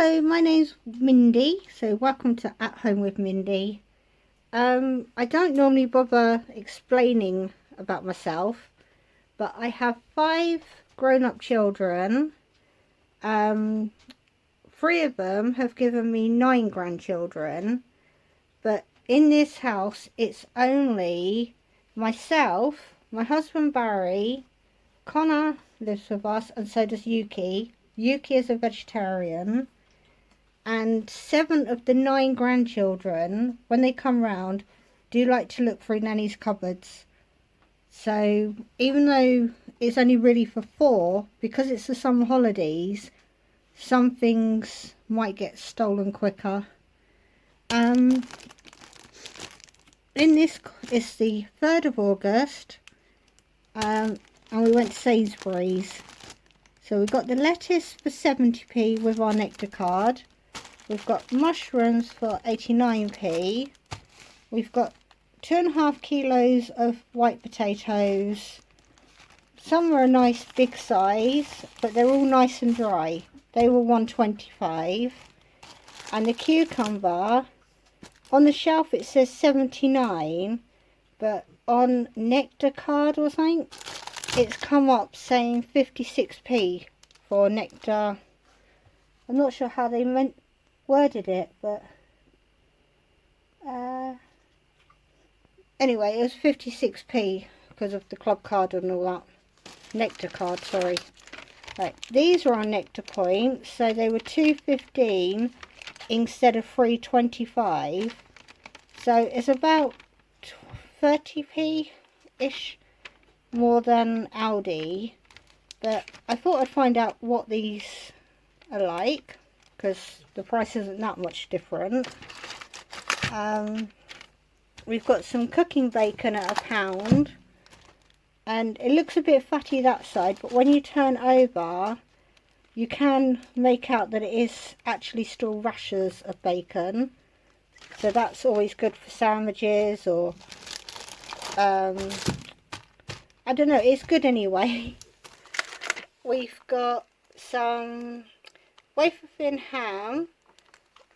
Hello, my name's Mindy, so welcome to At Home with Mindy. I don't normally bother explaining about myself, but I have 5 grown-up children. 3 of them have given me 9 grandchildren, but in this house it's only myself, my husband Barry, Connor lives with us, and so does Yuki. Yuki is a vegetarian. And 7 of the 9 grandchildren, when they come round, do like to look through Nanny's cupboards. So even though it's only really for 4, because it's the summer holidays, some things might get stolen quicker. In this, it's the 3rd of August, and we went to Sainsbury's. So we got the lettuce for 70p with our Nectar card. We've got mushrooms for 89p. We've got 2.5 kilos of white potatoes. Some are a nice big size, but they're all nice and dry. They were 125. And the cucumber, on the shelf it says 79, but on Nectar card or something, it's come up saying 56p for Nectar. I'm not sure how they worded it, but anyway, it was 56p because of the club card and all that. Nectar card, sorry. Right, these are on Nectar points, so they were 2.15 instead of 3.25, so it's about 30p ish more than Aldi. But I thought I'd find out what these are like, because the price isn't that much different. We've got some cooking bacon at £1, and it looks a bit fatty that side, but when you turn over you can make out that it is actually still rashers of bacon, so that's always good for sandwiches, or I don't know, it's good anyway. We've got some wafer thin ham.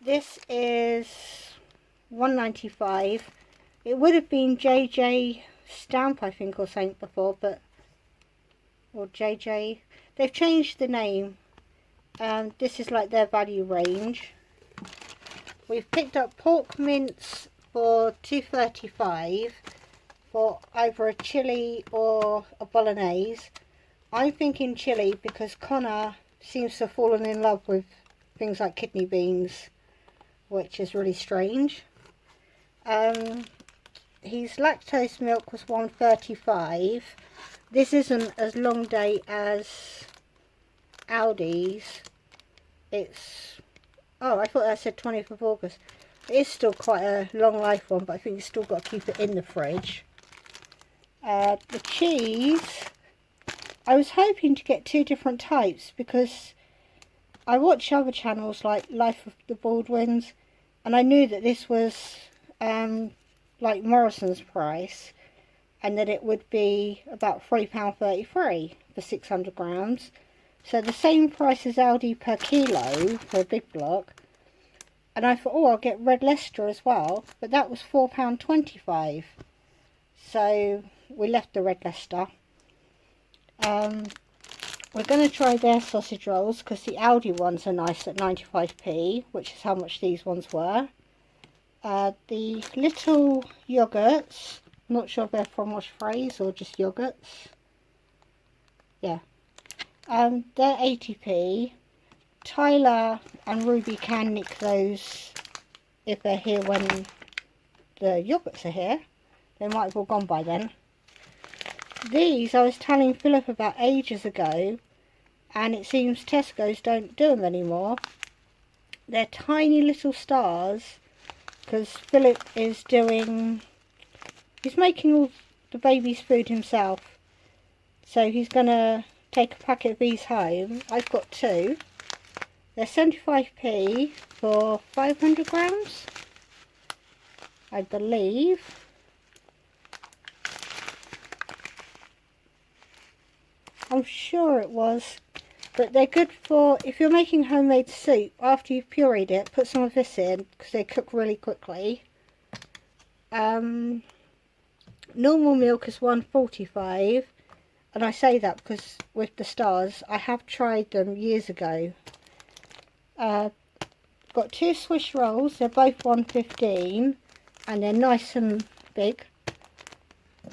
This is £1.95. It would have been JJ Stamp, I think, or something before, but or JJ. They've changed the name. This is like their value range. We've picked up pork mince for £2.35 for either a chili or a bolognese. I'm thinking chili because Connor seems to have fallen in love with things like kidney beans, which is really strange. His lactose milk was £1.35. This isn't as long day as Aldi's. It's, oh, I thought that said 20th of August. It is still quite a long life one, but I think you've still got to keep it in the fridge. The cheese, I was hoping to get 2 different types because I watch other channels like Life of the Baldwins, and I knew that this was like Morrison's price, and that it would be about £3.33 for 600 grams. So the same price as Aldi per kilo for a big block. And I thought, oh, I'll get red Leicester as well, but that was £4.25. So we left the red Leicester. We're going to try their sausage rolls because the Aldi ones are nice at 95p, which is how much these ones were. The little yoghurts, I'm not sure if they're from Wash Phrase or just yoghurts. Yeah. They're 80p. Tyler and Ruby can nick those if they're here when the yoghurts are here. They might have all gone by then. These I was telling Philip about ages ago, and it seems Tesco's don't do them anymore. They're tiny little stars, because Philip is he's making all the baby's food himself, so he's gonna take a packet of these home. I've got 2. They're 75p for 500 grams, I believe. I'm sure it was. But they're good for, if you're making homemade soup, after you've pureed it, put some of this in, because they cook really quickly. Normal milk is £1.45, and I say that because with the stars, I have tried them years ago. Got 2 Swiss rolls, they're both £1.15, and they're nice and big.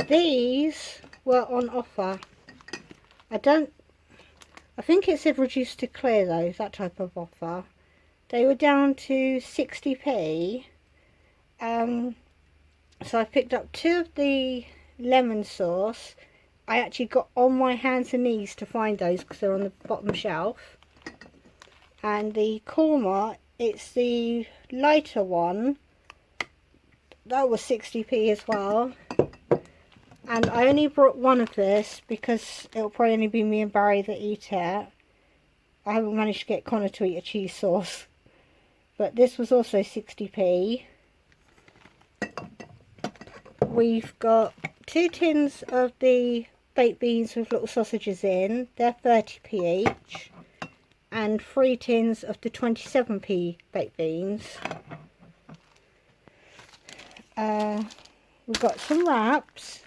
These were on offer. I think it said reduced to clear though, that type of offer. They were down to 60p. So I picked up 2 of the lemon sauce. I actually got on my hands and knees to find those because they're on the bottom shelf. And the korma, it's the lighter one. That was 60p as well. And I only brought one of this because it'll probably only be me and Barry that eat it. I haven't managed to get Connor to eat a cheese sauce. But this was also 60p. We've got 2 tins of the baked beans with little sausages in. They're 30p each. And 3 tins of the 27p baked beans. We've got some wraps.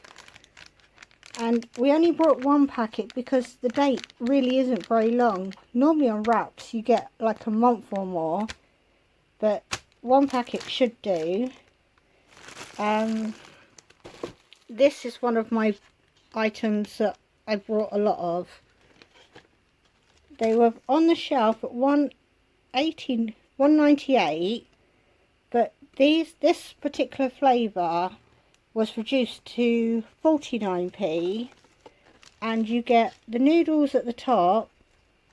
And we only brought 1 packet because the date really isn't very long. Normally on wraps you get like a month or more, but 1 packet should do. This is one of my items that I brought a lot of. They were on the shelf at £1.98, but this particular flavour was reduced to 49p, and you get the noodles at the top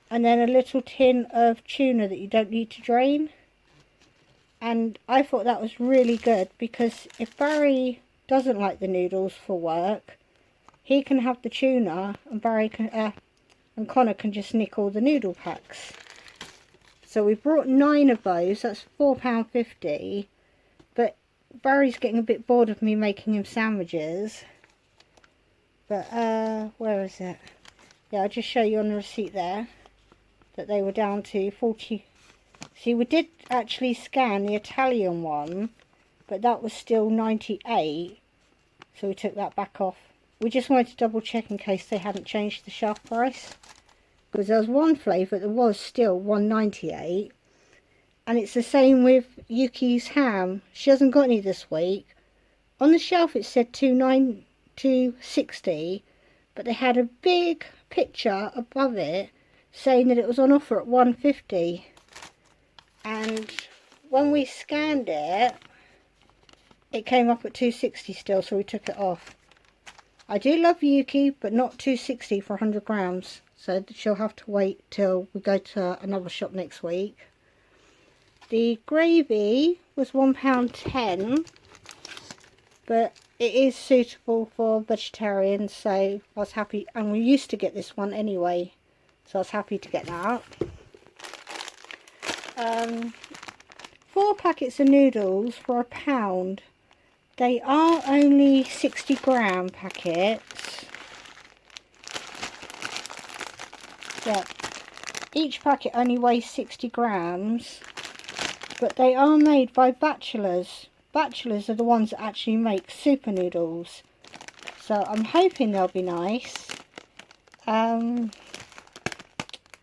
and then a little tin of tuna that you don't need to drain. And I thought that was really good because if Barry doesn't like the noodles for work, he can have the tuna and Barry can and Connor can just nick all the noodle packs. So we brought 9 of those. That's £4.50, but Barry's getting a bit bored of me making him sandwiches. But where is it? Yeah, I'll just show you on the receipt there that they were down to 40. See, we did actually scan the Italian one, but that was still 98, so we took that back off. We just wanted to double check in case they hadn't changed the shelf price, because there was one flavour that was still $1.98. And it's the same with Yuki's ham. She hasn't got any this week. On the shelf it said $2.60, but they had a big picture above it saying that it was on offer at $1.50. And when we scanned it, it came up at $2.60 still, so we took it off. I do love Yuki, but not $2.60 for 100 grams. So she'll have to wait till we go to another shop next week. The gravy was £1.10, but it is suitable for vegetarians, so I was happy, and we used to get this one anyway, so I was happy to get that. 4 packets of noodles for £1. They are only 60-gram packets. Yeah, each packet only weighs 60 grams. But they are made by bachelors. Bachelors are the ones that actually make super noodles. So I'm hoping they'll be nice. What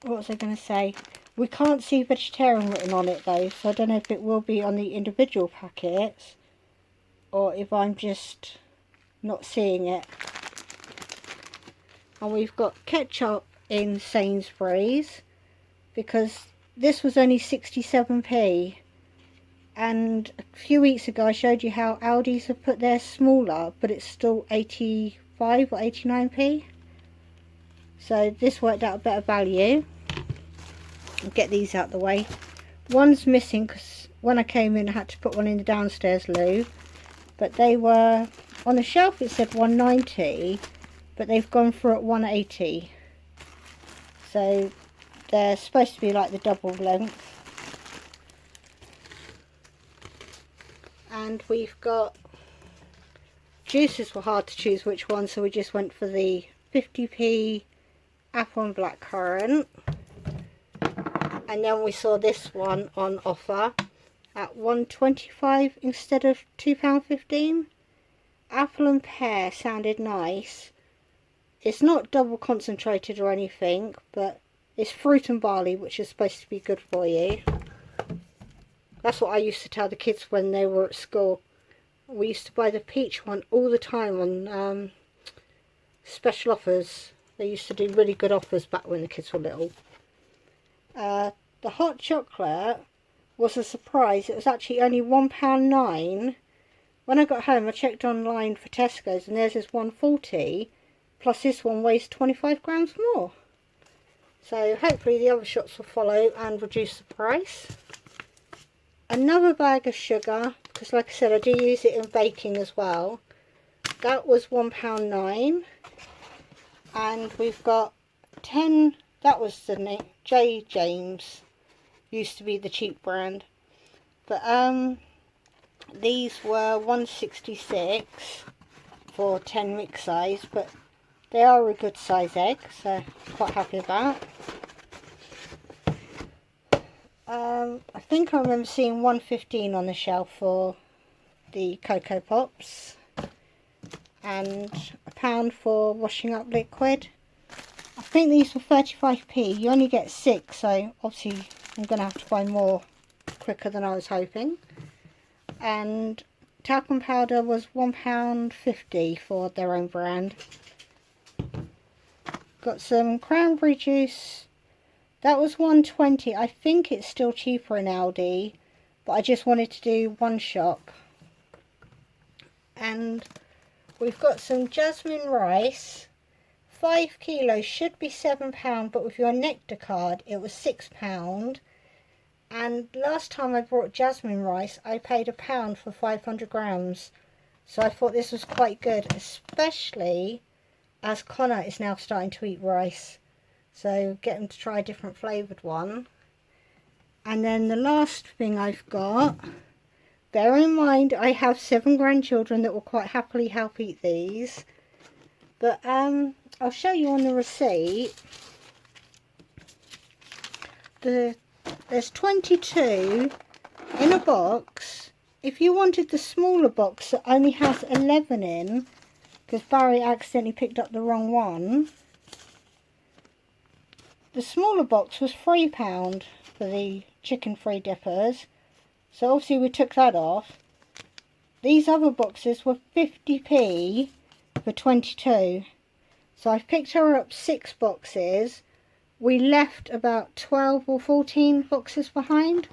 was I going to say? We can't see vegetarian written on it though, so I don't know if it will be on the individual packets or if I'm just not seeing it. And we've got ketchup in Sainsbury's because this was only 67p. And a few weeks ago I showed you how Aldi's have put theirs smaller, but it's still 85 or 89p. So this worked out a better value. I'll get these out the way. One's missing because when I came in I had to put one in the downstairs loo. But they were, on the shelf it said $1.90, but they've gone for at $1.80. So they're supposed to be like the double length. And we've got, juices were hard to choose which one, so we just went for the 50p apple and blackcurrant. And then we saw this one on offer at £1.25 instead of £2.15. Apple and pear sounded nice. It's not double concentrated or anything, but it's fruit and barley, which is supposed to be good for you. That's what I used to tell the kids when they were at school. We used to buy the peach one all the time on special offers. They used to do really good offers back when the kids were little. The hot chocolate was a surprise. It was actually only £1.09. When I got home, I checked online for Tesco's, and theirs is £1.40, plus this one weighs 25 grams more. So hopefully the other shops will follow and reduce the price. Another bag of sugar, because like I said, I do use it in baking as well. That was £1.09. And we've got 10, that was the name, J. James. Used to be the cheap brand. But these were £1.66 for 10 mix size, but they are a good size egg, so I'm quite happy with that. I think I remember seeing £1.15 on the shelf for the Cocoa Pops, and £1 for washing up liquid. I think these were 35p. You only get 6, so obviously I'm going to have to buy more quicker than I was hoping. And talcum powder was £1.50 for their own brand. Got some cranberry juice. That was £1.20. I think it's still cheaper in Aldi, but I just wanted to do one shop. And we've got some jasmine rice. 5 kilos should be £7, but with your Nectar card it was £6. And last time I bought jasmine rice, I paid £1 for 500 grams. So I thought this was quite good, especially as Connor is now starting to eat rice. So get him to try a different flavoured one. And then the last thing I've got, bear in mind I have 7 grandchildren that will quite happily help eat these. But I'll show you on the receipt. There's 22 in a box. If you wanted the smaller box that only has 11 in, because Barry accidentally picked up the wrong one, the smaller box was £3 for the chicken free dippers. So obviously we took that off. These other boxes were 50p for 22. So I've picked her up 6 boxes. We left about 12 or 14 boxes behind,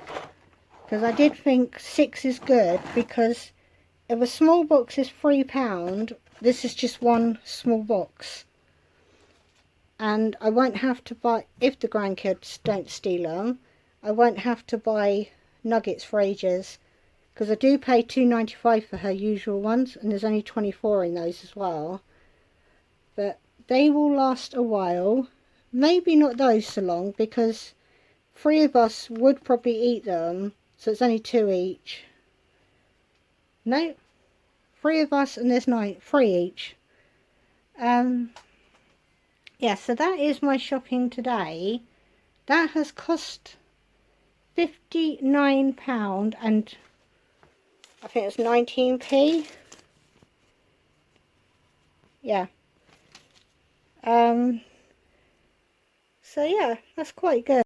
because I did think 6 is good, because if a small box is £3, this is just one small box. And I won't have to buy, if the grandkids don't steal them, I won't have to buy nuggets for ages, because I do pay £2.95 for her usual ones, and there's only 24 in those as well. But they will last a while. Maybe not those so long, because 3 of us would probably eat them, so it's only 2 each. No, 3 of us, and there's 3 each. Yeah, so that is my shopping today. That has cost £59, and I think it's 19p. Yeah. So yeah, that's quite good.